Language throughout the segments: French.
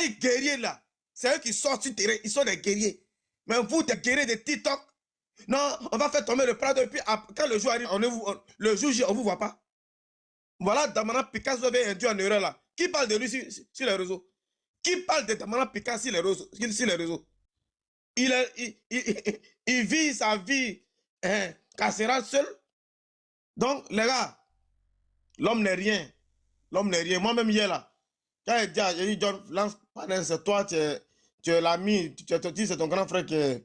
les guerriers là, c'est eux qui sortent sur terrain, ils sont des guerriers. Mais vous, des guerriers de TikTok, non, on va faire tomber le Prado et puis quand le jour arrive, le jour J, on ne vous voit pas. Voilà Damana Picasso avait induit en erreur là. Qui parle de lui sur les réseaux? Qui parle de Damana Picasso sur les réseaux? Il vit sa vie carcérale seul. Donc, les gars, l'homme n'est rien. L'homme n'est rien. Moi-même, hier là, quand j'ai dit, John, Lance Panel, c'est toi, tu es l'ami, tu te dis, c'est ton grand frère qui est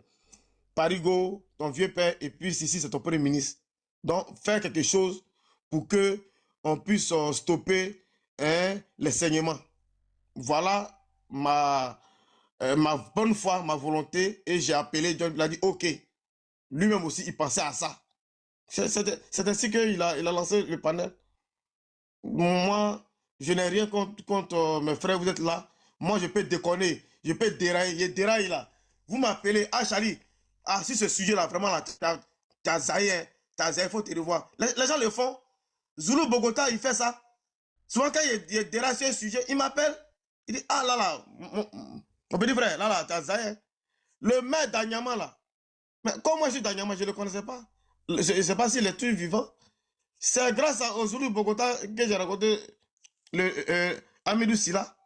Parigo, ton vieux père, et puis ici, c'est ton premier ministre. Donc, faire quelque chose pour que on puisse stopper les saignements. Voilà ma bonne foi, ma volonté, et j'ai appelé John, il a dit, ok. Lui-même aussi, il pensait à ça. C'est ainsi qu'il a lancé le panel. Moi, je n'ai rien contre mes frères, vous êtes là. Moi, je peux déconner, je peux dérailler, je déraille là. Vous m'appelez, ah Charlie, ah si ce sujet-là, vraiment là, t'as zaïe, il faut te revoir. Les gens le font. Zulu Bogota, il fait ça. Souvent, quand il déraille sur un sujet, il m'appelle, il dit, ah là là, mon petit frère, là là, t'as zaïe. Le maire d'Anyama là, mais comme moi je suis d'Anyama, je ne le connaissais pas. Je ne sais pas s'il est toujours vivant. C'est grâce à Zulu Bogota que j'ai rencontré Amidou Silla.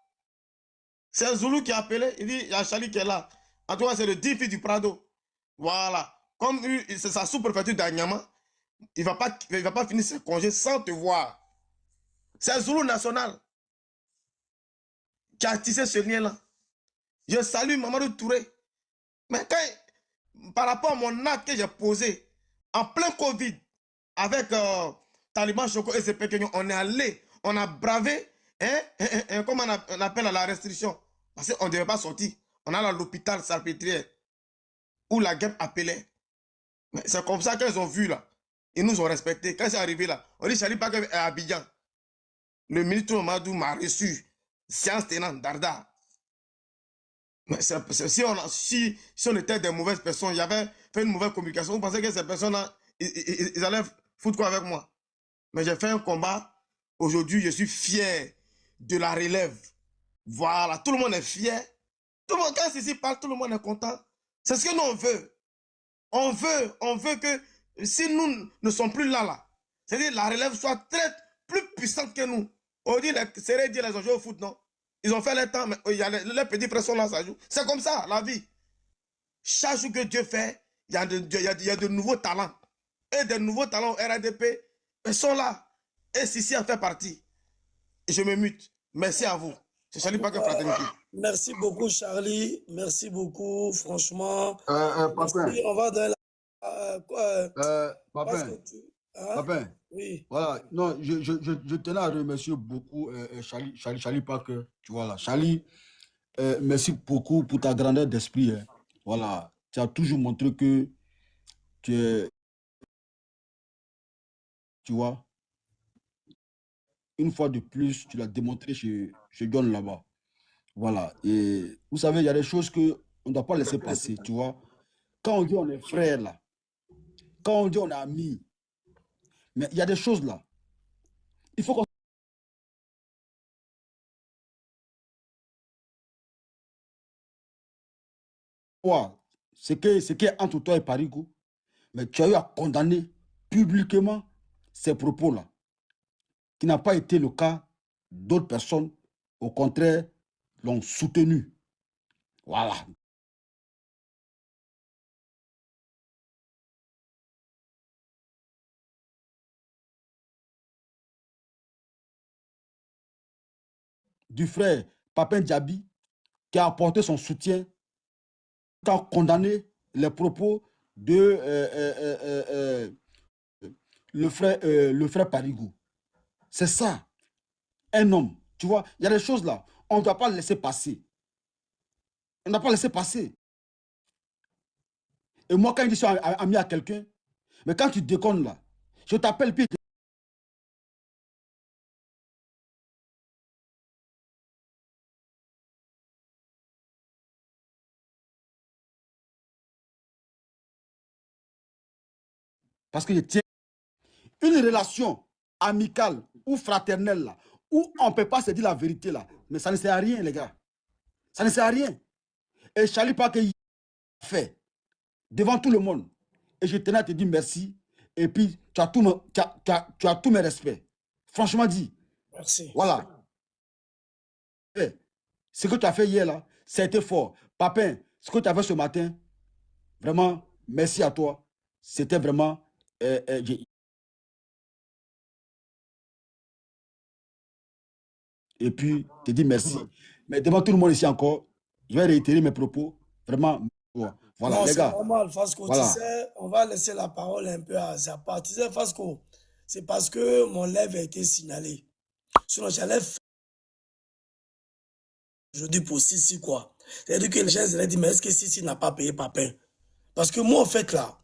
C'est un Zulu qui a appelé, il dit, il y a Charlie qui est là. En tout cas, c'est le défi du Prado. Voilà. Comme c'est sa sous-préfecture d'Anyama, il ne va pas finir ses congés sans te voir. C'est un Zulu national qui a tissé ce lien-là. Je salue Mamadou Touré. Mais par rapport à mon acte que j'ai posé, en plein Covid, avec Taliban Choco et ses péqueños, on est allé, on a bravé, comment on appelle la restriction. Parce qu'on ne devait pas sortir. On allé à l'hôpital Salpêtrière, où la guêpe appelait. C'est comme ça qu'ils ont vu là. Ils nous ont respectés. Quand c'est arrivé là, on dit Charlie Pague est à Abidjan. Le ministre Mamadou m'a reçu. Science tenant, Darda. Mais si on était des mauvaises personnes, j'avais fait une mauvaise communication, vous pensez que ces personnes-là, ils allaient foutre quoi avec moi? Mais j'ai fait un combat. Aujourd'hui, je suis fier de la relève. Voilà, tout le monde est fier. Tout le monde, quand Sissi parle, tout le monde est content. C'est ce que nous on veut. On veut que si nous ne sommes plus là, c'est-à-dire la relève soit plus puissante que nous. On dit les Sérédiens, les ont joué au foot, non? Ils ont fait les temps, mais les petits frères sont là, ça joue. C'est comme ça, la vie. Chaque jour que Dieu fait, il y a de nouveaux talents. Et de nouveaux talents au RADP, ils sont là. Et Sissi en fait partie. Et je me mute. Merci à vous. C'est Charlie Paquet Fraternité. Merci beaucoup, Charlie. Merci beaucoup, franchement. Papin. On va dans Papin. Hein? Papin. Oui. Voilà. Non, je tenais à remercier beaucoup Charlie Paquet. Tu vois là. Charlie, merci beaucoup pour ta grandeur d'esprit. Hein. Voilà. Tu as toujours montré que tu es. Tu vois. Une fois de plus, tu l'as démontré chez John là-bas. Voilà. Et vous savez, il y a des choses qu'on ne doit pas laisser passer, tu vois. Quand on dit on est frère, là, quand on dit on est amis, mais il y a des choses là. Il faut qu'on... Ce qui est entre toi et Parigo, mais tu as eu à condamner publiquement ces propos-là, qui n'a pas été le cas d'autres personnes, au contraire, l'ont soutenu. Voilà. Du frère Papin Diaby, qui a apporté son soutien, qui a condamné les propos de le frère Parigo. C'est ça, un homme. Tu vois, il y a des choses là, on ne doit pas laisser passer. On ne doit pas laisser passer. Et moi, quand je suis ami à quelqu'un, mais quand tu déconnes là, je t'appelle puis... Parce que je tiens une relation amicale ou fraternelle là, où on ne peut pas se dire la vérité là, mais ça ne sert à rien les gars. Ça ne sert à rien. Et Charlie Parker a fait devant tout le monde. Et je tenais à te dire merci. Et puis, tu as tous mes respects. Franchement dit. Merci. Voilà. Ce que tu as fait hier, là, ça a été fort. Papin, ce que tu as fait ce matin, vraiment, merci à toi. C'était vraiment... et puis, te dis merci. Mais devant tout le monde ici encore, je vais réitérer mes propos. Vraiment, voilà, Non, les c'est gars. normal, Fasco. Tu Voilà. sais, on va laisser la parole un peu à Zappa. Tu sais, Fasco, c'est parce que mon live a été signalé. Sinon, j'allais faire aujourd'hui pour Sissi, quoi. C'est-à-dire que les gens allaient dire, mais est-ce que Sissi n'a pas payé Papin? Parce que moi, en fait, là,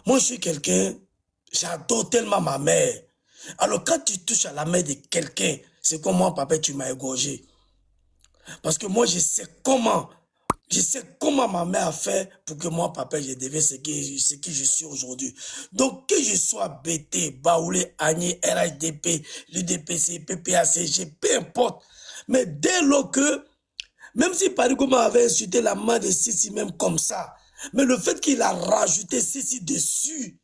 moi, je suis quelqu'un, j'adore tellement ma mère. Alors, quand tu touches à la mère de quelqu'un, c'est comme moi, Papin, tu m'as égorgé. Parce que moi, je sais comment ma mère a fait pour que moi, papa, je devienne ce qui je suis aujourd'hui. Donc, que je sois BT, Baoulé, Agné, RHDP, l'UDPC, PPACG, peu importe. Mais dès lors que, même si Parigoma avait insulté la main de Sissi même comme ça, mais le fait qu'il a rajouté Sissi dessus,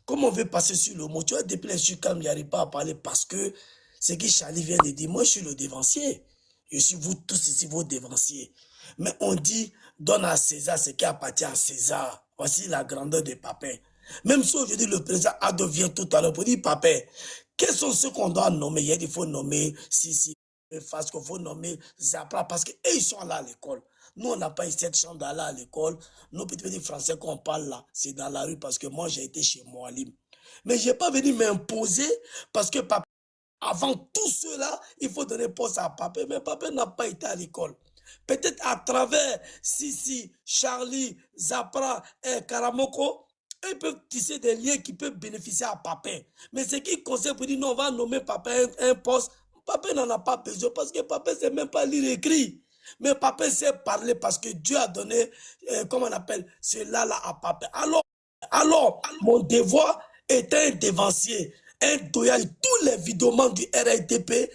comment on veut passer sur le mot? Tu vois, depuis les chutes calmes, il n'arrive pas à parler parce que ce que Charlie vient de dire, moi, je suis le dévancier. Je suis vous tous ici, vos dévanciers. Mais on dit, donne à César ce qui appartient à César. Voici la grandeur de Papin. Même si aujourd'hui le président Ado vient tout à l'heure pour dire, Papin, quels sont ceux qu'on doit nommer? Il faut nommer Sissi, parce qu'il faut nommer Zapra, parce qu'eux, ils sont là à l'école. Nous, on n'a pas eu cette chance d'aller à l'école. Nos petits français qu'on parle là, c'est dans la rue parce que moi, j'ai été chez Moalim. Mais je n'ai pas venu m'imposer parce que Papa, avant tout cela, il faut donner poste à Papa. Mais Papa n'a pas été à l'école. Peut-être à travers Sissi, Charlie, Zapra et Karamoko, ils peuvent tisser des liens qui peuvent bénéficier à Papa. Mais ce qui conseille pour dire non, on va nommer Papa un poste, Papa n'en a pas besoin parce que Papa ne sait même pas lire et écrire. Mais Papa sait parler parce que Dieu a donné, comment on appelle, cela-là à Papa. Alors, mon devoir est un dévancier, un doyage. Tous les vidéomans du RIDP,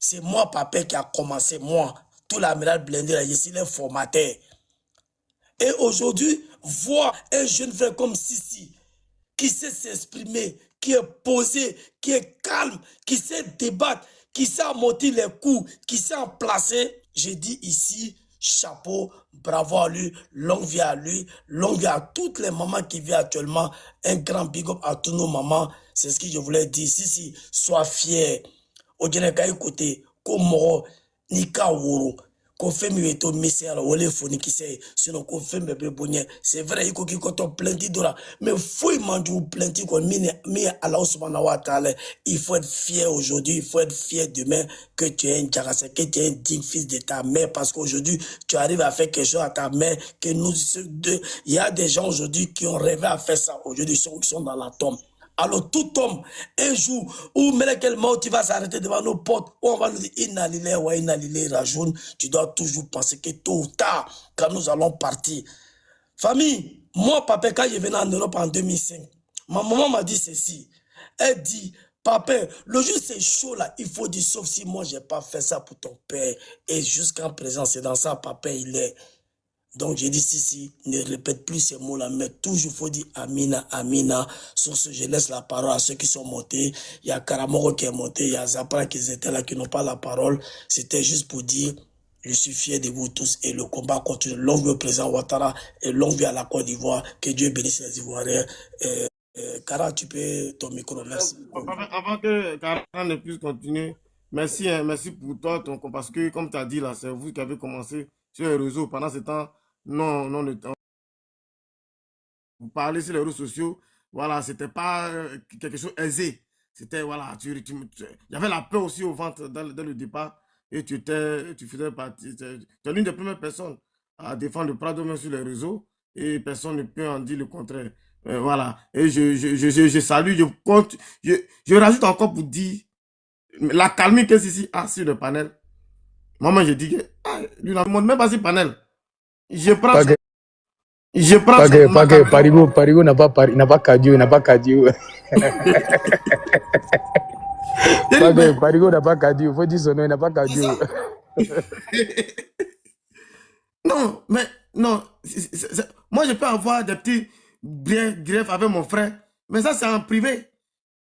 c'est moi, Papa, qui a commencé, moi. Tout l'amiral blindé, je suis le formateur. Et aujourd'hui, voir un jeune frère comme Sissi, qui sait s'exprimer, qui est posé, qui est calme, qui sait débattre, qui sait amortir les coups, qui sait en placer, j'ai dit ici, chapeau, bravo à lui, longue vie à lui, longue vie à toutes les mamans qui vivent actuellement, un grand big up à tous nos mamans, c'est ce que je voulais dire. Sissi, sois fier. Au Djeneka côté, comme moro, Nika Woro, qu'on fait mieux et misère, ou les phonies qui sait, sinon qu'on fait mes bébonniers. C'est vrai, il faut qu'il y ait plein d'idées, mais faut y manger ou plein de quoi, mais Allah subhanahu wa ta'ala, il faut être fier aujourd'hui, il faut être fier demain que tu es un djarassé, que tu es un digne fils de ta mère, parce qu'aujourd'hui, tu arrives à faire quelque chose à ta mère, que nous, il y a des gens aujourd'hui qui ont rêvé à faire ça, aujourd'hui, ils sont dans la tombe. Alors tout homme, un jour, où tu vas s'arrêter devant nos portes, où on va nous dire Inna lillahi wa inna ilayhi rajoun, tu dois toujours penser que tôt ou tard, quand nous allons partir. Famille, moi, papa, quand je venais en Europe en 2005, ma maman m'a dit ceci. Elle dit, papa, le jour c'est chaud là, il faut dire, sauf si moi, j'ai pas fait ça pour ton père. Et jusqu'en présent, c'est dans ça, papa, il est. Donc j'ai dit si, ne répète plus ces mots-là, mais toujours faut dire Amina, Amina. Sur ce, je laisse la parole à ceux qui sont montés. Il y a Karamoro qui est monté, il y a Zapra qui étaient là, qui n'ont pas la parole. C'était juste pour dire, je suis fier de vous tous et le combat continue. Longue vie au président Ouattara et longue vie à la Côte d'Ivoire. Que Dieu bénisse les Ivoiriens. Kara, tu peux ton micro, merci. Avant que Kara ne puisse continuer, merci, hein, merci pour toi, parce que comme tu as dit là, c'est vous qui avez commencé sur les réseaux pendant ce temps. Non, vous parlez sur les réseaux sociaux, voilà, c'était pas quelque chose aisé. C'était, voilà, il y avait la peur aussi au ventre dès le départ, et tu faisais partie, tu es l'une des premières personnes à défendre le Prado même sur les réseaux, et personne ne peut en dire le contraire. Voilà, et je salue, je rajoute encore pour dire la calmie que Sissi a sur le panel. Moi, je dis que, lui, il ne montre même pas sur le panel. Je prends Parigo n'a pas cardio, Parigo n'a pas cardio, faut dire son nom, il n'a pas cardio. avoir des petits griefs avec mon frère. Mais ça, c'est en privé.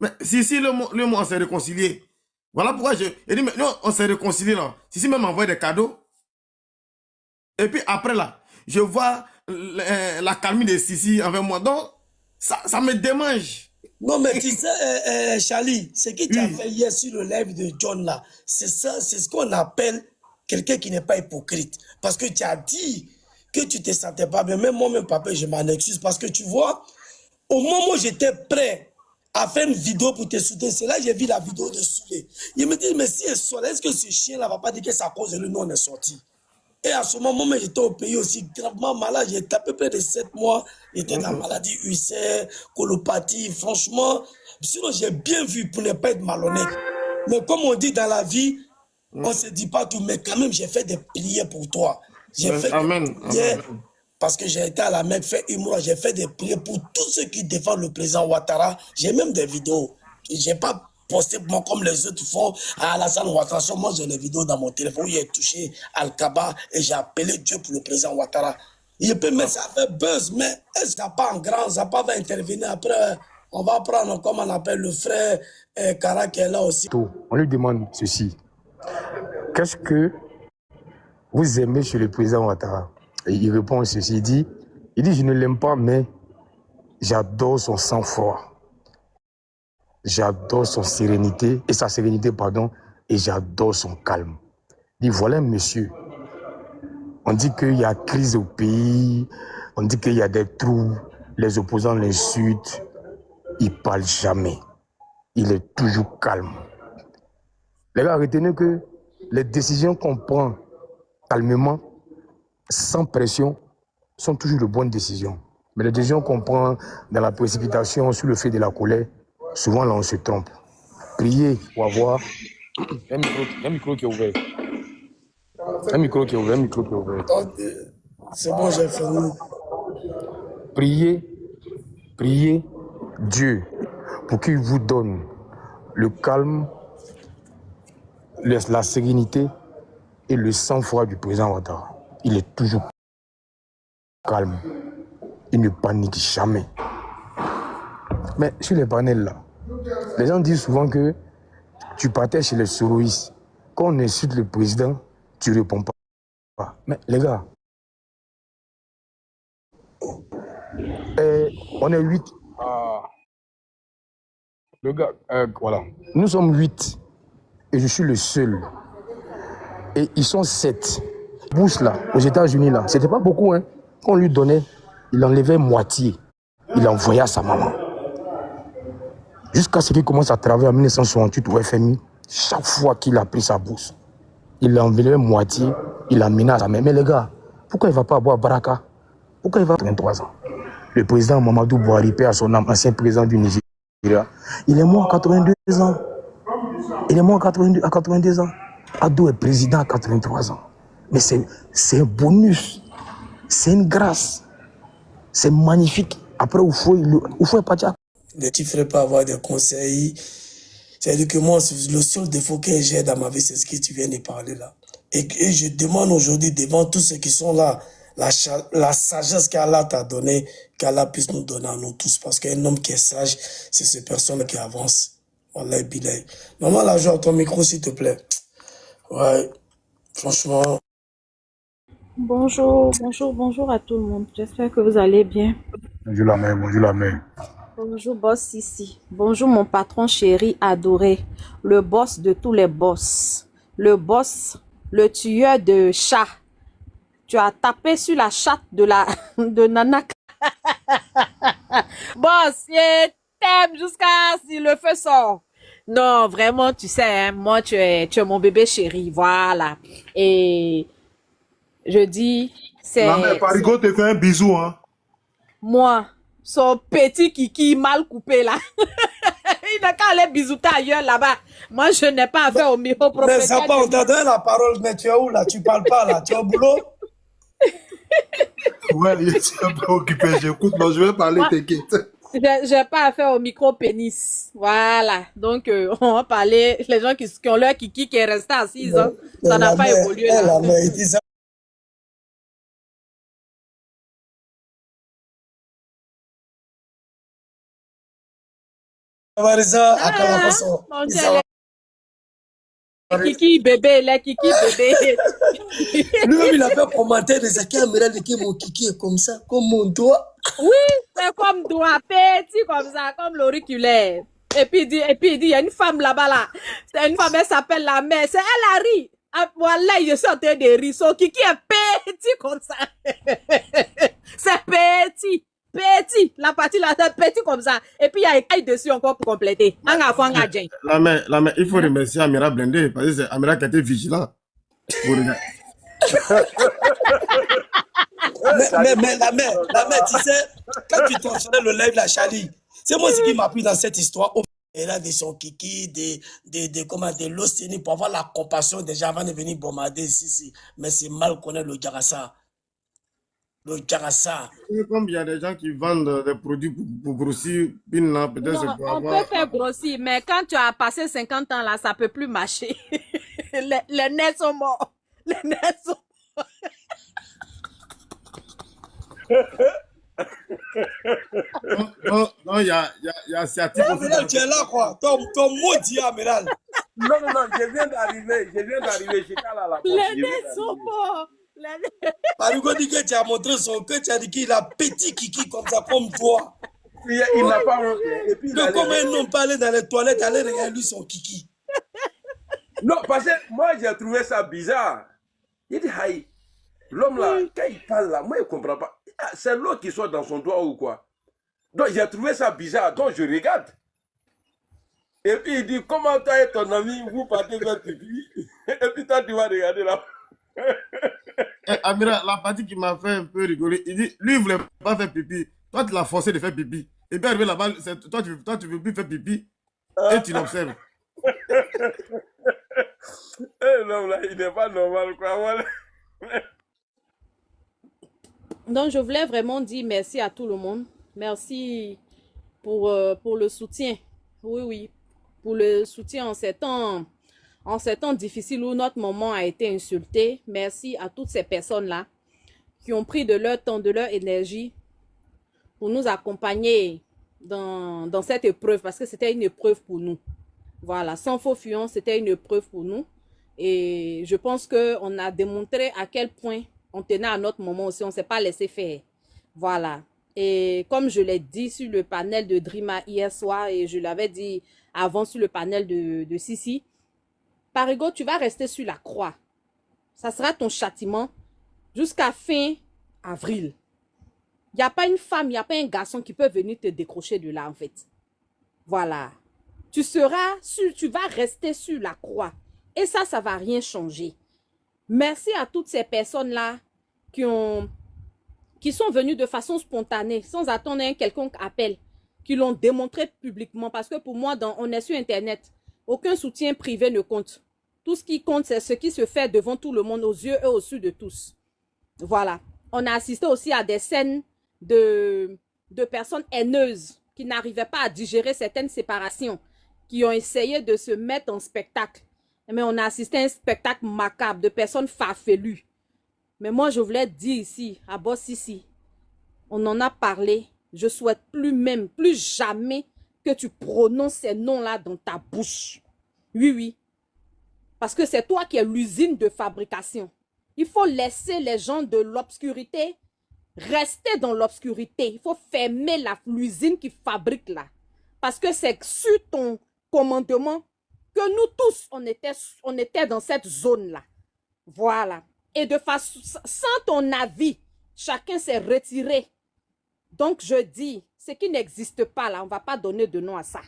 Mais si le mois, on s'est réconcilié. Voilà pourquoi je dis, mais non, on s'est réconcilié là. Si même envoyé des cadeaux. Et puis après là, je vois la calmie de Sissi avec moi. Donc, ça me démange. Non, mais tu sais, Charlie, ce que tu as fait hier sur le live de John là, c'est ça, c'est ce qu'on appelle quelqu'un qui n'est pas hypocrite. Parce que tu as dit que tu te sentais pas bien. Même moi-même, papa, je m'en excuse. Parce que tu vois, au moment où j'étais prêt à faire une vidéo pour te soutenir, c'est là que j'ai vu la vidéo de Soulé. Il me dit, mais si elle sort, est-ce que ce chien-là va pas dire que c'est à cause de lui, nous, on est sorti? Et à ce moment, j'étais au pays aussi gravement malade. J'étais à peu près de 7 mois. J'étais dans la maladie ulcère, colopathie. Franchement, sinon, j'ai bien vu pour ne pas être malhonnête. Mais comme on dit dans la vie, on ne se dit pas tout. Mais quand même, j'ai fait des prières pour toi. J'ai fait des prières parce que j'ai été à la Mecque faire une mois. J'ai fait des prières pour tous ceux qui défendent le président Ouattara. J'ai même des vidéos. Je n'ai pas posté moi comme les autres font à Alassane Ouattara. Moi, j'ai les vidéos dans mon téléphone où il a touché Al-Kaba et j'ai appelé Dieu pour le président Ouattara. Il peut mettre ça fait buzz, mais est-ce que pas en grand, ça pas va intervenir après? On va prendre, comme on appelle le frère Kara qui est là aussi. On lui demande ceci. Qu'est-ce que vous aimez chez le président Ouattara? Et il répond ceci. Il dit, je ne l'aime pas, mais j'adore son sang-froid. J'adore son sérénité, et sa sérénité, pardon, et j'adore son calme. Il dit, voilà un monsieur. On dit qu'il y a crise au pays, on dit qu'il y a des troubles, les opposants l'insultent. Il ne parle jamais. Il est toujours calme. Les gars, retenez que les décisions qu'on prend calmement, sans pression, sont toujours de bonnes décisions. Mais les décisions qu'on prend dans la précipitation, sous le fait de la colère, souvent là on se trompe. Priez pour avoir un micro qui est ouvert. Un micro qui est ouvert. C'est bon, j'ai fini. Priez Dieu pour qu'il vous donne le calme, la sérénité et le sang-froid du président Ouattara. Il est toujours calme. Il ne panique jamais. Mais sur les panels là, les gens disent souvent que tu partais chez les soroïstes. Quand on insulte le président, tu ne réponds pas. Mais les gars, on est 8. Le gars, voilà. Nous sommes 8 et je suis le seul. Et ils sont 7. Bourse là, aux États-Unis là, c'était pas beaucoup, hein. Quand on lui donnait, il enlevait moitié. Il envoyait à sa maman. Jusqu'à ce qu'il commence à travailler en 1968 au FMI, chaque fois qu'il a pris sa bourse, il enlevait moitié, il a mené à sa mère. Mais les gars, pourquoi il ne va pas boire Baraka? Pourquoi il va 33 ans? Le président Mamadou Buhari, paix à son âme, ancien président du Nigeria, il est mort à 82 ans. Il est mort à 82 ans. Adou est président à 83 ans. Mais c'est un bonus. C'est une grâce. C'est magnifique. Après, il faut partir. Ne tu ferais pas avoir des conseils. C'est-à-dire que moi, le seul défaut que j'ai dans ma vie, c'est ce que tu viens de parler là. Et je demande aujourd'hui, devant tous ceux qui sont là, la sagesse qu'Allah t'a donnée, qu'Allah puisse nous donner à nous tous. Parce qu'un homme qui est sage, c'est ces personnes qui avancent. Wallah bilay. Maman, la joie, ton micro, s'il te plaît. Ouais, franchement. Bonjour à tout le monde. J'espère que vous allez bien. Bonjour la mère. Bonjour, boss ici. Bonjour, mon patron chéri adoré. Le boss de tous les boss. Le boss, le tueur de chat. Tu as tapé sur la chatte de Nana. Boss, je t'aime jusqu'à si le feu sort. Non, vraiment, tu sais, hein, moi, tu es mon bébé chéri. Voilà. Et je dis, c'est... La mère Parigo te fait un bisou, hein. Moi, son petit kiki mal coupé là. Il n'a qu'à aller bisouter ailleurs là-bas. Moi, je n'ai pas affaire au micro propriétaire. Mais ça pas, on t'a donné la parole, mais tu es où là? Tu parles pas là, tu es au boulot? Ouais, il est un peu occupé, j'écoute, mais je vais parler, t'inquiète. J'ai pas affaire au micro-pénis. Voilà. Donc, on va parler, les gens qui ont leur kiki qui est resté à 6 ans, ça n'a pas évolué là. La mère, il dit ça Marisa, à quelle Ah, façon? mon Dieu, Ça va. les kiki bébé, les kiki bébé. Lui-même, il a fait commenter des acquis Amiral de que mon kiki est comme ça, comme mon doigt. Oui, c'est comme doigt petit comme ça, comme l'auriculaire. Et puis il dit, il y a une femme là-bas là. C'est une femme, elle s'appelle la mère. C'est elle a ri. Ah, voilà, je suis en train de rire. Son kiki est petit comme ça. C'est petit. Petit. La partie là, c'est petit comme ça. Et puis il y a écaille dessus encore pour compléter. La main, il faut remercier Amira Blindé parce que c'est Amira qui a été vigilant. Pour regarder. Mais la mère, tu sais, quand tu transférais le live, la Charlie, c'est moi ce qui m'a pris dans cette histoire. Elle a de son kiki, de l'ostini pour avoir la compassion déjà avant de venir bombarder ici. Mais c'est mal connaître le Djarassa. Le Djarassa. Comme il y a des gens qui vendent des produits pour grossir, peut-être c'est pour On avoir. peut faire grossir, mais quand tu as passé 50 ans là, ça peut plus marcher. Les nerfs sont morts. Les nerfs sont morts. Non, il y a sciatique aussi. Amiral, tu es là quoi. Ton maudit Amiral. Non, je viens d'arriver. J'étais là à la porte. Les nerfs sont morts. Parigo dit que tu as montré son cœur, tu as dit qu'il a petit kiki comme ça, comme toi. Il n'a pas montré. Et puis, Que comme un homme parlait dans les toilettes, allait regarder lui son kiki. non, parce que moi, j'ai trouvé ça bizarre. Il dit, Haï, l'homme là, quand il parle là, moi, je ne comprends pas. C'est l'eau qui soit dans son doigt ou quoi. Donc, j'ai trouvé ça bizarre. Donc, je regarde. Et puis, il dit, comment toi et ton ami, vous partez faire pipi? Et puis, toi, tu vas regarder là. Amira, la partie qui m'a fait un peu rigoler, il dit, lui, il ne voulait pas faire pipi. Toi, tu l'as forcé de faire pipi. Et puis, arrivé là-bas, toi, tu ne veux plus faire pipi. Et tu l'observes. L'homme là, il n'est pas normal, quoi. Voilà. Donc, je voulais vraiment dire merci à tout le monde. Merci pour le soutien. Oui. Pour le soutien en ces temps difficiles où notre maman a été insultée. Merci à toutes ces personnes-là qui ont pris de leur temps, de leur énergie pour nous accompagner dans cette épreuve parce que c'était une épreuve pour nous. Voilà, sans faux fuyant, c'était une épreuve pour nous. Et je pense qu'on a démontré à quel point on tenait à notre moment aussi, on ne s'est pas laissé faire. Voilà. Et comme je l'ai dit sur le panel de Drima hier soir, et je l'avais dit avant sur le panel de Sissi, Parigo, tu vas rester sur la croix. Ça sera ton châtiment jusqu'à fin avril. Il n'y a pas une femme, il n'y a pas un garçon qui peut venir te décrocher de là, en fait. Voilà. Tu vas rester sur la croix. Et ça ne va rien changer. Merci à toutes ces personnes-là qui sont venues de façon spontanée, sans attendre un quelconque appel, qui l'ont démontré publiquement. Parce que pour moi, on est sur Internet. Aucun soutien privé ne compte. Tout ce qui compte, c'est ce qui se fait devant tout le monde, aux yeux et aux yeux de tous. Voilà. On a assisté aussi à des scènes de personnes haineuses qui n'arrivaient pas à digérer certaines séparations, qui ont essayé de se mettre en spectacle. Mais on a assisté à un spectacle macabre de personnes farfelues. Mais moi, je voulais dire ici, à Boss ici, on en a parlé. Je souhaite plus jamais que tu prononces ces noms-là dans ta bouche. Oui. Parce que c'est toi qui es l'usine de fabrication. Il faut laisser les gens de l'obscurité rester dans l'obscurité. Il faut fermer l'usine qui fabrique là. Parce que c'est sur ton commandement que nous tous, on était dans cette zone-là. Voilà. Et de façon, sans ton avis, chacun s'est retiré. Donc, je dis, ce qui n'existe pas là, on ne va pas donner de nom à ça.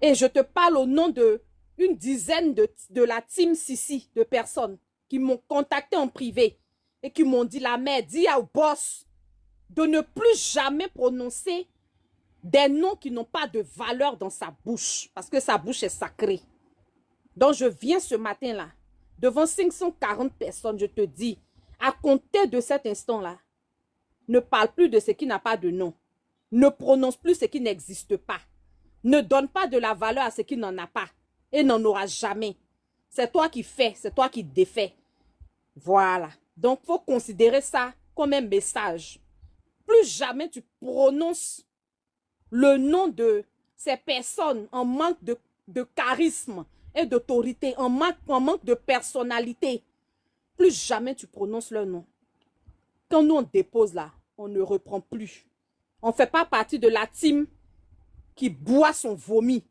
Et je te parle au nom d'une dizaine de la team Sissi, de personnes qui m'ont contacté en privé et qui m'ont dit, la mère, dis au boss de ne plus jamais prononcer des noms qui n'ont pas de valeur dans sa bouche, parce que sa bouche est sacrée. Donc, je viens ce matin-là, devant 540 personnes, je te dis, à compter de cet instant-là, ne parle plus de ce qui n'a pas de nom. Ne prononce plus ce qui n'existe pas. Ne donne pas de la valeur à ce qui n'en a pas et n'en aura jamais. C'est toi qui fais, c'est toi qui défais. Voilà. Donc, il faut considérer ça comme un message. Plus jamais tu prononces le nom de ces personnes en manque de charisme et d'autorité, en manque de personnalité, plus jamais tu prononces leur nom. Quand nous on dépose là, on ne reprend plus. On ne fait pas partie de la team qui boit son vomi.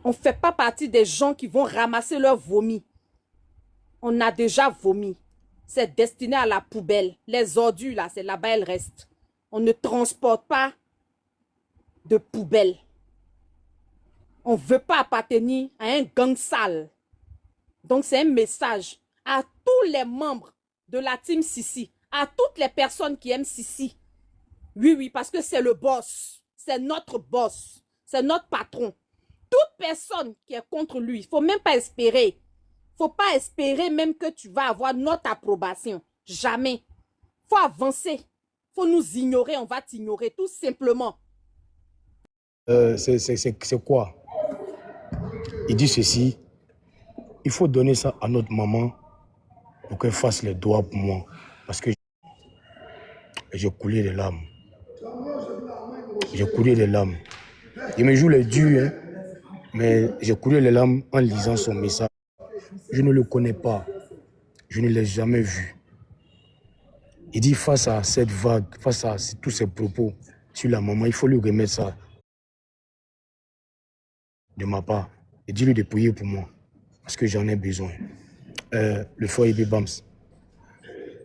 On ne fait pas partie des gens qui vont ramasser leur vomi. On a déjà vomi. C'est destiné à la poubelle. Les ordures là, c'est là-bas, elles restent. On ne transporte pas de poubelle. On ne veut pas appartenir à un gang sale. Donc, c'est un message à tous les membres de la team Sissi, à toutes les personnes qui aiment Sissi. Oui, oui, parce que c'est le boss. C'est notre boss. C'est notre patron. Toute personne qui est contre lui, il ne faut même pas espérer. Il ne faut pas espérer même que tu vas avoir notre approbation. Jamais. Il faut avancer. Il faut nous ignorer. On va t'ignorer tout simplement. C'est quoi? Il dit ceci, il faut donner ça à notre maman pour qu'elle fasse les doigts pour moi. Parce que j'ai coulé les larmes. J'ai coulé les larmes. Il me joue les durs, hein, mais j'ai coulé les larmes en lisant son message. Je ne le connais pas. Je ne l'ai jamais vu. Il dit face à cette vague, face à tous ces propos sur la maman, il faut lui remettre ça de ma part. Et dis-lui de prier pour moi. Parce que j'en ai besoin. Le frère Ibé Bams,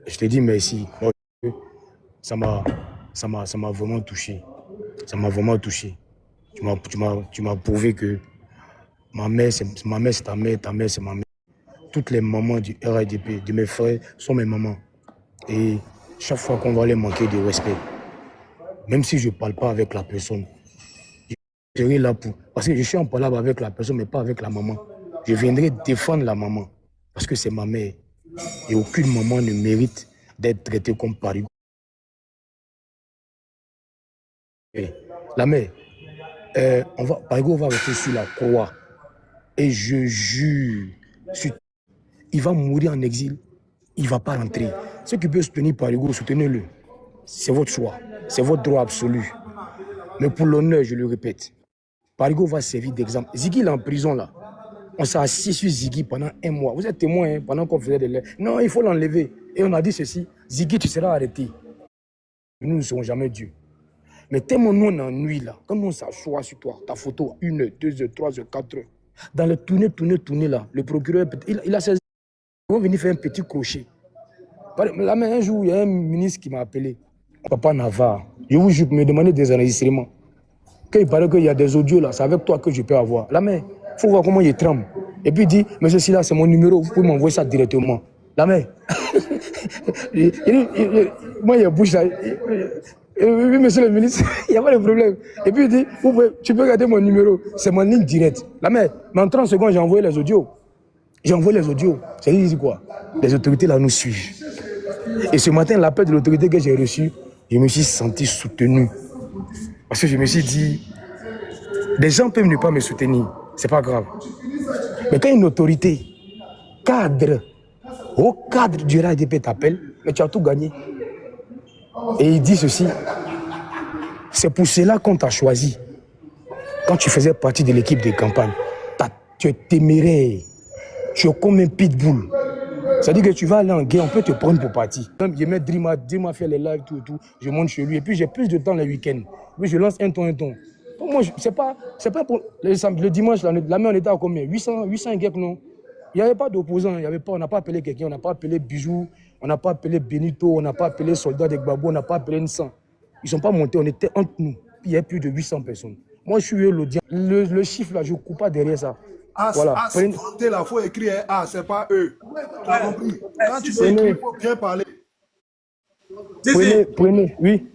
je te dis merci. Ça m'a vraiment touché. Ça m'a vraiment touché. Tu m'as prouvé que ma mère, c'est ta mère, c'est ma mère. Toutes les mamans du RIDP, de mes frères, sont mes mamans. Et chaque fois qu'on va les manquer de respect, même si je ne parle pas avec la personne, je serai là pour... Parce que je suis en palabre avec la personne, mais pas avec la maman. Je viendrai défendre la maman, parce que c'est ma mère. Et aucune maman ne mérite d'être traitée comme parigo. La mère, parigo va rester sur la croix. Et je jure, il va mourir en exil. Il ne va pas rentrer. Ceux qui peuvent soutenir Parigo, soutenez-le. C'est votre choix. C'est votre droit absolu. Mais pour l'honneur, je le répète, Parigo va servir d'exemple. Ziggy, il est en prison là. On s'est assis sur Ziggy pendant 1 mois. Vous êtes témoin, hein, pendant qu'on faisait des lèvres. Non, il faut l'enlever. Et on a dit ceci, Ziggy, tu seras arrêté. Nous ne serons jamais Dieu. Mais tellement nous on ennuie là, quand nous on s'assoit sur toi, ta photo, 1 heure, 2 heures, 3 heures, 4 heures. Dans le tourner là, le procureur, il a 16 ils vont venir faire un petit crochet. Là, mais un jour, il y a un ministre qui m'a appelé. Papa Navarre, je vous jure, me demander des enregistrements. Quand il paraît qu'il y a des audios là, c'est avec toi que je peux avoir. Là, mais il faut voir comment il tremble. Et puis il dit, mais ceci là, c'est mon numéro, vous pouvez m'envoyer ça directement. Là, mais, moi, il y a bouche là. Oui, monsieur le ministre, il n'y a pas de problème. Et puis il dit, tu peux garder mon numéro, c'est mon ligne directe. Là, mais en 30 secondes, j'ai envoyé les audios. J'ai envoyé les audios. Ça veut dire quoi? Les autorités là nous suivent. Et ce matin, l'appel de l'autorité que j'ai reçu, je me suis senti soutenu. Parce que je me suis dit, des gens peuvent ne pas me soutenir, c'est pas grave. Mais quand une autorité, cadre, au cadre du RADP t'appelle, mais tu as tout gagné. Et il dit ceci, c'est pour cela qu'on t'a choisi. Quand tu faisais partie de l'équipe de campagne, tu es téméraire. Tu es comme un pitbull. C'est-à-dire que tu vas aller en guerre, on peut te prendre pour partie. Je mets Drima faire les lives, tout. Je monte chez lui. Et puis j'ai plus de temps les week-ends. Puis je lance un ton. Pour moi, c'est pas pour... Le dimanche, la main, on était à combien? 800 guerres, non? Il n'y avait pas d'opposants. On n'a pas appelé quelqu'un. On n'a pas appelé Bijou. On n'a pas appelé Benito. On n'a pas appelé Soldat de Gbagbo. On n'a pas appelé Nsan. Ils ne sont pas montés. On était entre nous. Puis il y a plus de 800 personnes. Moi, je suis l'audience. Le chiffre, là, je ne coupe pas derrière ça. Voilà. C'est voter là, il faut écrire c'est pas eux. Tu as compris? Quand tu peux écrire, il faut bien parler. Prenez, oui.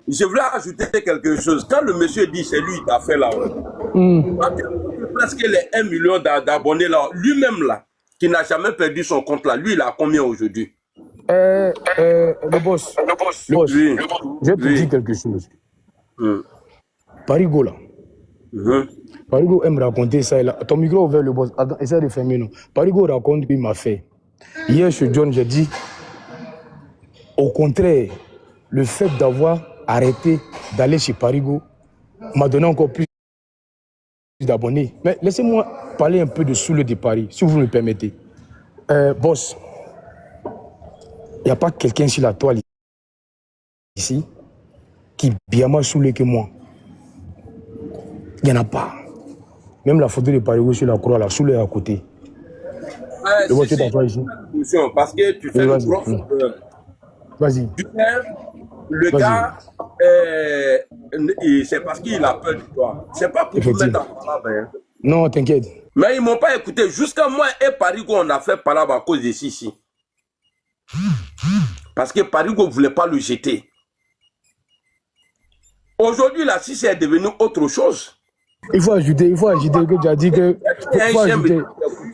Je voulais ajouter quelque chose. Quand le monsieur dit c'est lui qui a fait là, presque les 1 million d'abonnés là, lui-même là, qui n'a jamais perdu son compte là, lui il a combien aujourd'hui? Le boss. Oui. Je vais te dire quelque chose. Parigo là. Parigo aime raconter ça. Ton micro ouvert, le boss. Attends, essaie de fermer, non. Parigo raconte qu'il m'a fait. Hier, chez John, j'ai dit, au contraire, le fait d'avoir arrêté d'aller chez Parigo, m'a donné encore plus d'abonnés. Mais laissez-moi parler un peu de Soule de Paris, si vous me permettez. Boss, il n'y a pas quelqu'un sur la toile ici qui est bien moins saoulé que moi. Il n'y en a pas. Même la photo de Parigo sur la croix, la Soule est à côté. Le voiture d'emploi ici. Parce que tu fais le prof. Vas-y. Le gars, c'est parce qu'il a peur de toi. C'est pas pour te mettre en palabre. Hein. Non, t'inquiète. Mais ils m'ont pas écouté. Jusqu'à moi et Parigo, on a fait palabre à cause de Sissi. Parce que Parigo ne voulait pas le jeter. Aujourd'hui, la Sissi est devenue autre chose. Il faut ajouter que tu as dit que.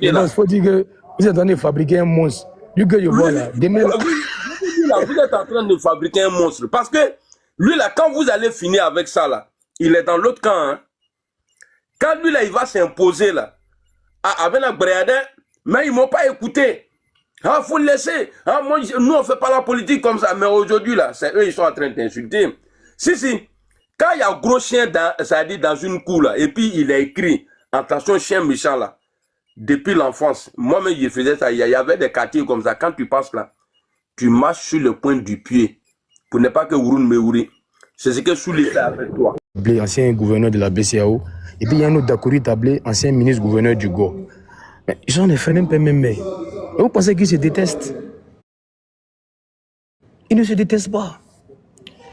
Il faut dire que vous êtes en train de fabriquer un monstre. Lui que je vois là. Vous êtes en train de fabriquer un monstre. Parce que lui là, quand vous allez finir avec ça là, il est dans l'autre camp. Hein. Quand lui là, il va s'imposer là, avec la bréade, mais ils ne m'ont pas écouté. Ah, faut le laisser. Ah, moi, nous, on ne fait pas la politique comme ça. Mais aujourd'hui là, c'est eux, ils sont en train d'insulter. Si. Quand il y a un gros chien dans une cour là, et puis il a écrit, attention chien méchant là, depuis l'enfance, moi-même je faisais ça, il y avait des quartiers comme ça, quand tu passes là, tu marches sur le point du pied, pour ne pas que Ouroun me ouri. C'est ce que Souli fait avec toi. Ancien gouverneur de la BCAO, et puis il y a un autre Dakouri Tablé, ancien ministre gouverneur du Go. Mais j'en ai fait même pas même. Et vous pensez qu'ils se détestent? Ils ne se détestent pas.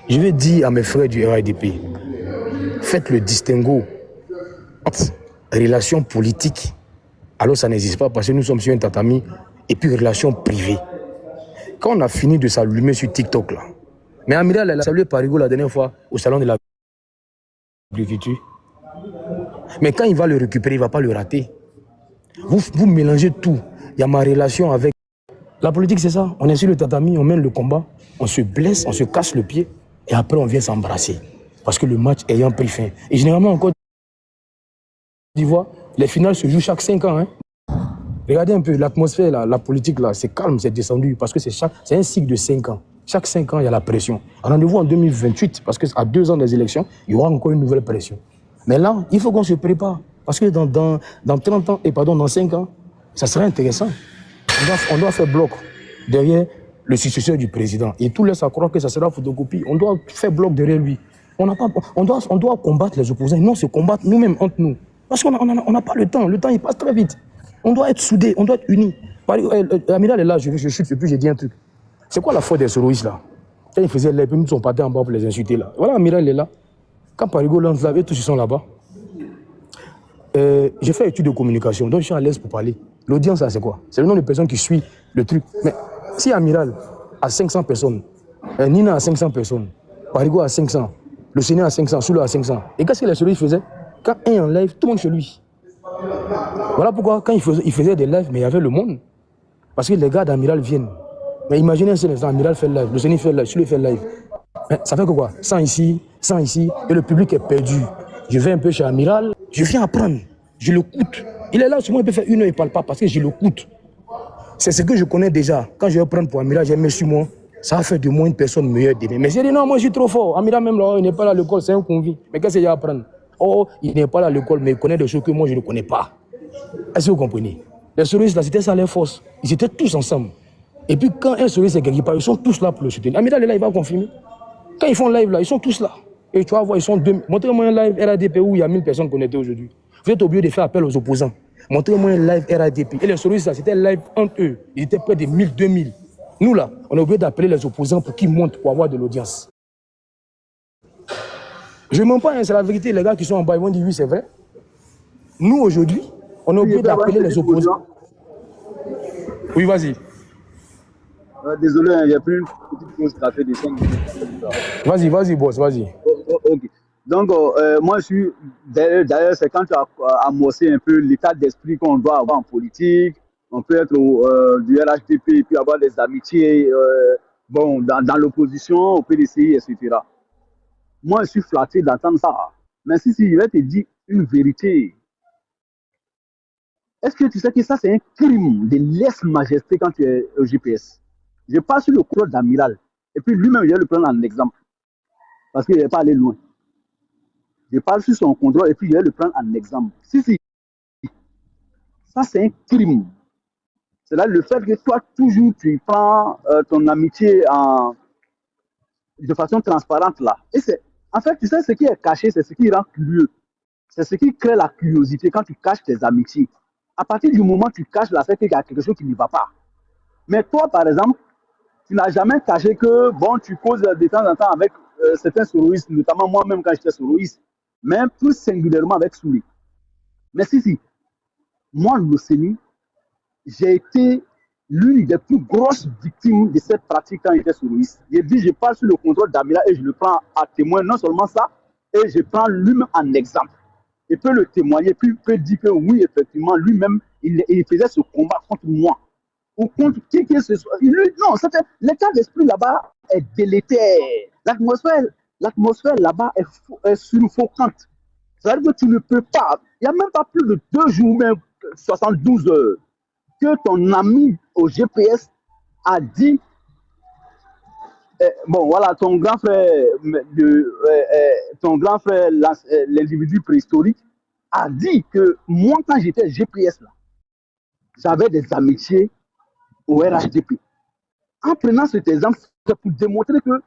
Je vais dire à mes frères du RADP, faites le distinguo entre relations politiques, alors ça n'existe pas parce que nous sommes sur un tatami, et puis relations privées. Quand on a fini de s'allumer sur TikTok là, mais Amiral elle a salué Parigo la dernière fois au salon de l'agriculture. Mais quand il va le récupérer, il ne va pas le rater. Vous mélangez tout. Il y a ma relation avec... La politique c'est ça, on est sur le tatami, on mène le combat, on se blesse, on se casse le pied. Et après, on vient s'embrasser. Parce que le match ayant pris fin. Et généralement, en Côte d'Ivoire, les finales se jouent chaque 5 ans. Hein. Regardez un peu l'atmosphère, la politique, là, c'est calme, c'est descendu. Parce que c'est un cycle de 5 ans. Chaque 5 ans, il y a la pression. Rendez-vous en 2028, parce qu'à 2 ans des élections, il y aura encore une nouvelle pression. Mais là, il faut qu'on se prépare. Parce que dans 30 ans, dans 5 ans, ça sera intéressant. On doit faire bloc derrière le successeur du président. Et tout laisse à croire que ça sera photocopie. On doit faire bloc derrière lui. On doit combattre les opposants, non se combattre nous-mêmes entre nous. Parce qu'on n'a pas le temps. Le temps, il passe très vite. On doit être soudés, on doit être unis. Amiral est là, je chute, et puis j'ai dit un truc. C'est quoi la faute des soroïstes là? Quand ils faisaient les nous sont partis en bas pour les insulter là. Voilà, Amiral est là. Quand Parigo lance là, tous ils sont là-bas. J'ai fait étude de communication, donc je suis à l'aise pour parler. L'audience, là, c'est quoi? C'est le nombre de personnes qui suivent le truc. Mais si Amiral a 500 personnes, Nina a 500 personnes, Parigo a 500, le Sénat a 500, Soula a 500. Et qu'est-ce que les soroïstes faisaient? Quand un en live, tout le monde chez lui. Voilà pourquoi, quand il faisait des lives, mais il y avait le monde. Parce que les gars d'Amiral viennent. Mais imaginez un seul instant, Amiral fait le live, le Sénat fait le live, Soula fait le live. Mais ça fait que quoi? 100 ici, et le public est perdu. Je vais un peu chez Amiral, je viens apprendre, je le coûte. Il est là, souvent il peut faire 1 heure, il ne parle pas parce que je le coûte. C'est ce que je connais déjà. Quand je vais prendre pour Amiral, j'ai mis sur moi, ça va faire de moi une personne meilleure demain. Mais j'ai dit non, moi je suis trop fort. Amiral même là, il n'est pas là à l'école, c'est un convict. Mais qu'est-ce qu'il y a à apprendre? Oh, il n'est pas là à l'école, mais il connaît des choses que moi je ne connais pas. Est-ce que vous comprenez? Les soroïstes là, c'était ça leur force. Ils étaient tous ensemble. Et puis quand un soroïste est quelque part, ils sont tous là pour le soutenir. Amiral est là, il va confirmer. Quand ils font live là, ils sont tous là. Et tu vas voir, ils sont 2. Montrez-moi un live RADP où il y a 1000 personnes connectées aujourd'hui. Vous êtes obligé de faire appel aux opposants. Montrez-moi un live RADP. Et les soroïstes là, c'était live entre eux. Ils étaient près de 1000, 2000. Nous là, on est obligé d'appeler les opposants pour qu'ils montent pour avoir de l'audience. Je ne mens pas, hein, c'est la vérité. Les gars qui sont en bas, ils vont dire oui, c'est vrai. Nous aujourd'hui, on est obligé d'appeler les opposants. Oui, vas-y. Désolé, il n'y a plus une petite pause café de 5 minutes. Vas-y, boss, vas-y. Ok. Donc, moi, je suis. D'ailleurs, c'est quand tu as amorcé un peu l'état d'esprit qu'on doit avoir en politique. On peut être du RHDP et puis avoir des amitiés dans l'opposition, au PDCI, etc. Moi, je suis flatté d'entendre ça. Mais si je vais te dire une vérité, est-ce que tu sais que ça, c'est un crime de lèse-majesté quand tu es au GPS? Je passe sur le cours d'Amiral. Et puis lui-même, je vais le prendre en exemple. parce qu'il n'est pas allé loin. Je parle sur son contrôle et puis je vais le prendre en exemple. Si, ça c'est un crime. C'est là le fait que toi, toujours, tu prends ton amitié de façon transparente là. Et c'est, en fait, tu sais, ce qui est caché, c'est ce qui rend curieux. C'est ce qui crée la curiosité quand tu caches tes amitiés. À partir du moment où tu caches là, c'est qu'il y a quelque chose qui ne va pas. Mais toi, par exemple, tu n'as jamais caché que, bon, tu causes de temps en temps avec certains soroïstes, notamment moi-même quand j'étais soroïste, mais plus singulièrement avec Souli. Mais si, moi, l'Océanie, j'ai été l'une des plus grosses victimes de cette pratique quand j'étais soroïste. J'ai dit, je parle sur le contrôle d'Amila et je le prends à témoin, non seulement ça, et je prends lui-même en exemple. Il peut le témoigner, puis il peut dire que oui, effectivement, lui-même, il faisait ce combat contre moi. Ou contre qui que ce soit. Non, l'état d'esprit là-bas est délétère. L'atmosphère là-bas est suffocante. C'est-à-dire que tu ne peux pas, il n'y a même pas plus de 2 jours, même 72 heures, que ton ami au GPS a dit, bon voilà, ton grand frère, l'individu préhistorique, a dit que moi, quand j'étais GPS là, j'avais des amitiés au RHDP. En prenant cet exemple, c'est pour démontrer que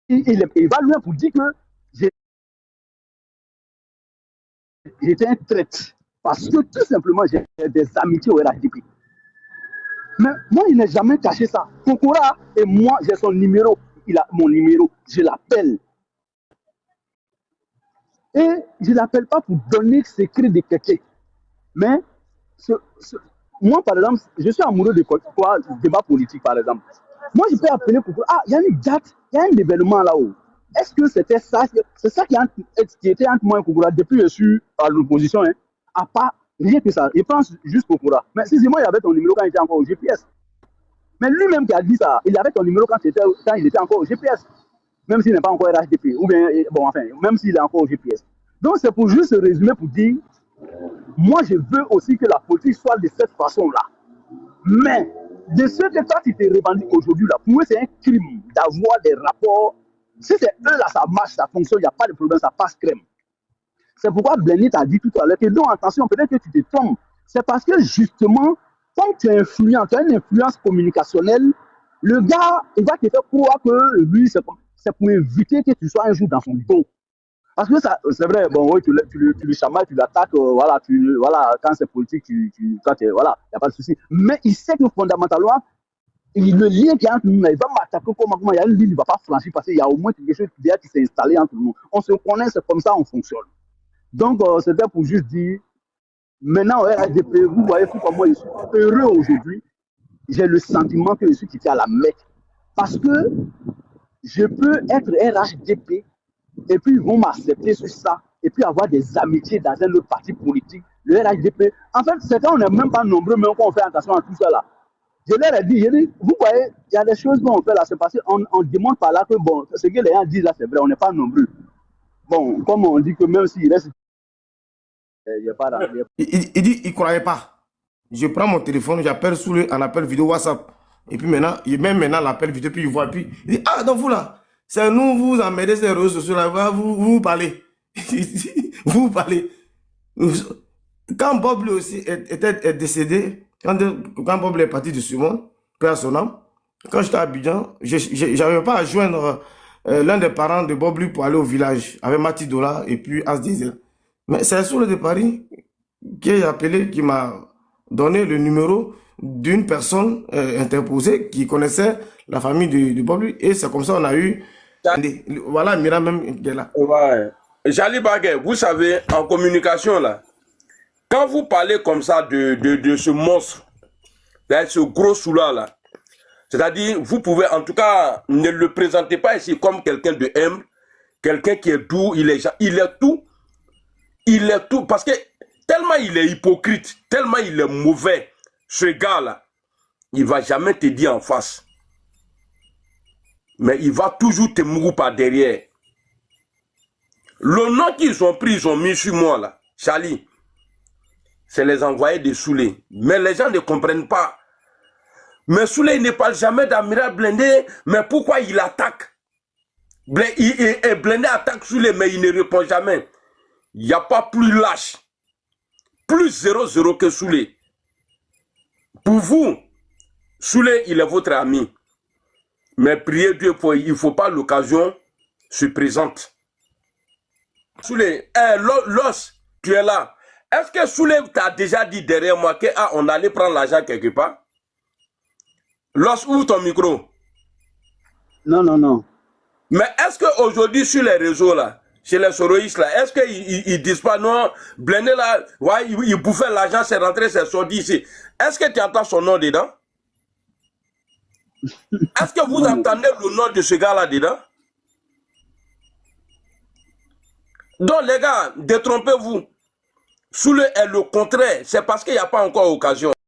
il va loin pour dire que j'étais un traître. Parce que tout simplement, j'ai des amitiés au RHDP. Mais moi, il n'a jamais caché ça. Kokora et moi, j'ai son numéro. Il a mon numéro. Je l'appelle. Et je ne l'appelle pas pour donner le secret de quelqu'un. Mais moi, par exemple, je suis amoureux de quoi, débat politique, par exemple. Moi, je peux appeler pour ah, il y a une date, il y a un événement là-haut. Est-ce que c'était ça? C'est ça qui était entre moi et Kokora depuis que je suis à l'opposition. Hein, à part rien que ça. Je pense juste Kokora. Mais si moi, il avait ton numéro quand il était encore au GPS. Mais lui-même qui a dit ça, il avait ton numéro quand il était encore au GPS. Même s'il n'est pas encore RHDP. Ou bien, bon, enfin, même s'il est encore au GPS. Donc, c'est pour juste résumer pour dire, moi, je veux aussi que la politique soit de cette façon-là. Mais, de ce que toi, tu te revendiques aujourd'hui, là, pour moi, c'est un crime d'avoir des rapports. Si c'est eux, là, ça marche, ça fonctionne, il n'y a pas de problème, ça passe crème. C'est pourquoi Blenit a dit tout à l'heure que non, attention, peut-être que tu te trompes. C'est parce que justement, quand tu es influent, tu as une influence communicationnelle, le gars, il va te faire croire que lui, c'est pour éviter que tu sois un jour dans son dos. Parce que ça, c'est vrai, bon, oui, tu le chamailles, tu l'attaques, voilà, quand c'est politique, voilà, il n'y a pas de souci. Mais il sait que fondamentalement, le lien qu'il y a entre nous, il va m'attaquer comment il y a une ligne, il ne va pas franchir parce qu'il y a au moins quelque chose qui s'est installé entre nous. On se connaît, c'est comme ça, on fonctionne. Donc, c'était pour juste dire, maintenant, au RHDP, vous voyez pourquoi moi je suis heureux aujourd'hui. J'ai le sentiment que je suis quitté à la Mecque. Parce que je peux être RHDP et puis ils vont m'accepter sur ça et puis avoir des amitiés dans un autre parti politique. Le RHDP, en fait, c'est quand on n'est même pas nombreux, mais on fait attention à tout ça là. Je leur ai dit, vous voyez, il y a des choses qu'on fait là, c'est parce qu'on démontre par là que bon, ce que les gens disent là, c'est vrai, on n'est pas nombreux. Bon, comme on dit que même s'il reste. Il dit, il ne croyait pas. Je prends mon téléphone, j'appelle sous un appel vidéo WhatsApp. Et puis maintenant, même maintenant l'appel vidéo, puis il voit, puis il dit, ah, donc vous là, c'est nous, vous emmerdez ces réseaux sociaux là, vous parlez. Vous parlez. Quand Bob lui aussi était décédé, quand Bob est parti de ce monde, père son âme, quand j'étais à Abidjan, je n'arrivais pas à joindre l'un des parents de Bob lui pour aller au village avec Mati Dola et puis As Diesel. Mais c'est sur le de Paris qui a appelé, qui m'a donné le numéro d'une personne interposée qui connaissait la famille de Bob lui. Et c'est comme ça qu'on a eu. Voilà, Mira même qui est là. Ouais. Jali Baguet, vous savez, en communication là, quand vous parlez comme ça de ce monstre, ce gros soula là, c'est-à-dire, vous pouvez, en tout cas, ne le présentez pas ici comme quelqu'un de humble, quelqu'un qui est doux, il est tout, parce que tellement il est hypocrite, tellement il est mauvais, ce gars-là, il ne va jamais te dire en face. Mais il va toujours te mourir par derrière. Le nom qu'ils ont pris, ils ont mis sur moi là, Charlie, c'est les envoyés de Soulé. Mais les gens ne comprennent pas. Mais Souley ne parle jamais d'Amiral Blindé. Mais pourquoi il attaque? Blindé attaque Souley, mais il ne répond jamais. Il n'y a pas plus lâche. Plus 0-0 que Souley. Pour vous, Souley, il est votre ami. Mais priez Dieu pour il ne faut pas l'occasion se présente. Souley, Los, tu es là. Est-ce que Souley t'a déjà dit derrière moi qu'on allait prendre l'argent quelque part? Los, ouvre ton micro. Non, non, non. Mais est-ce qu'aujourd'hui, sur les réseaux, là, chez les soroïstes, là, est-ce qu'ils disent pas non, Blindé, là, ouais, il bouffait l'argent, c'est rentré, c'est sorti ici. Est-ce que tu entends son nom dedans? Est-ce que vous entendez le nom de ce gars-là dedans? Donc, les gars, détrompez-vous. Souley est le contraire. C'est parce qu'il n'y a pas encore occasion.